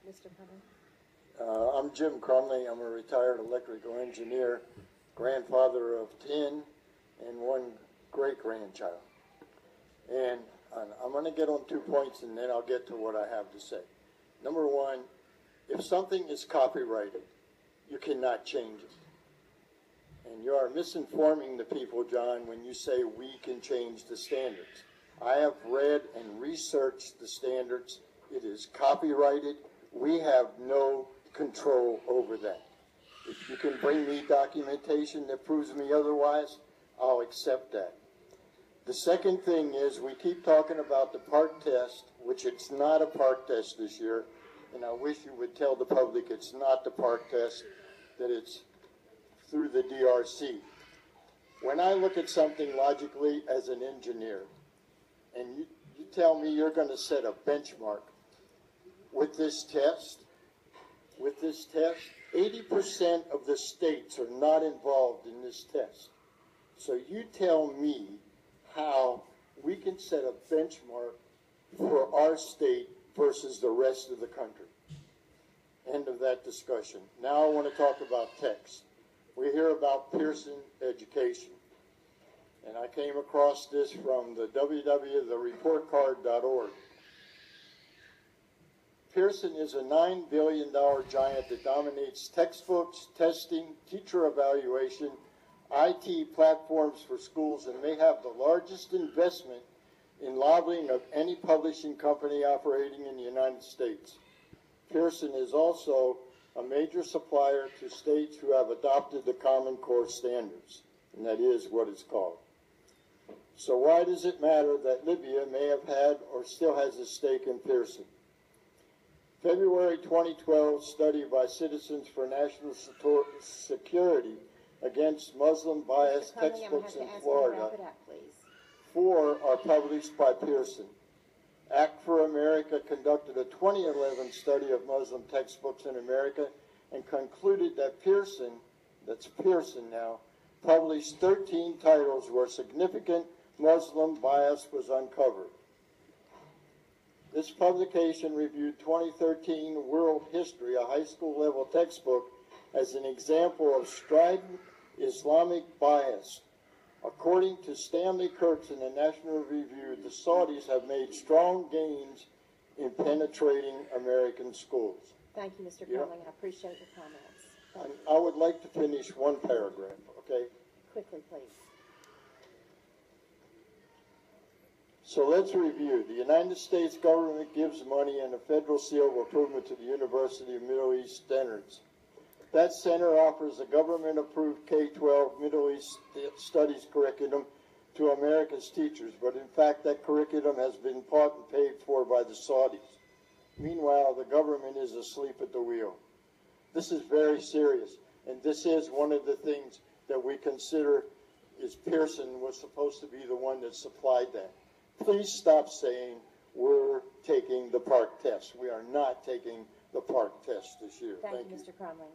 Mr. Crumling. I'm Jim Crumling. I'm a retired electrical engineer, grandfather of 10 and one great-grandchild. And I'm going to get on 2 points and then I'll get to what I have to say. Number one, if something is copyrighted, you cannot change it. And you are misinforming the people, John, when you say we can change the standards. I have read and researched the standards. It is copyrighted. We have no control over that. If you can bring me documentation that proves me otherwise, I'll accept that. The second thing is we keep talking about the park test, which it's not a park test this year, and I wish you would tell the public it's not the park test, that it's through the DRC. When I look at something logically as an engineer, and you tell me you're going to set a benchmark with this test, 80% of the states are not involved in this test. So you tell me how we can set a benchmark for our state versus the rest of the country. End of that discussion. Now I want to talk about text. We hear about Pearson education. And I came across this from the www.thereportcard.org. Pearson is a $9 billion giant that dominates textbooks, testing, teacher evaluation, IT platforms for schools, and may have the largest investment in lobbying of any publishing company operating in the United States. Pearson is also a major supplier to states who have adopted the Common Core standards, and that is what it's called. So why does it matter that Libya may have had or still has a stake in Pearson? February 2012 study by Citizens for National Security against Muslim bias textbooks in Florida. 4 are published by Pearson. Act for America conducted a 2011 study of Muslim textbooks in America and concluded that Pearson, that's Pearson now, published 13 titles where significant Muslim bias was uncovered. This publication reviewed 2013 World History, a high school level textbook, as an example of strident Islamic bias. According to Stanley Kurtz in the National Review, the Saudis have made strong gains in penetrating American schools. Thank you, Mr. Crumling. I appreciate your comments. I would like to finish one paragraph, okay? Quickly, please. So let's review. The United States government gives money and a federal seal of approval to the University of Middle East Standards. That center offers a government-approved K-12 Middle East Studies curriculum to America's teachers, but in fact that curriculum has been bought and paid for by the Saudis. Meanwhile, the government is asleep at the wheel. This is very serious, and this is one of the things that we consider is Pearson was supposed to be the one that supplied that. Please stop saying we're taking the park test. We are not taking the park test this year. Thank you, Mr. Crumling.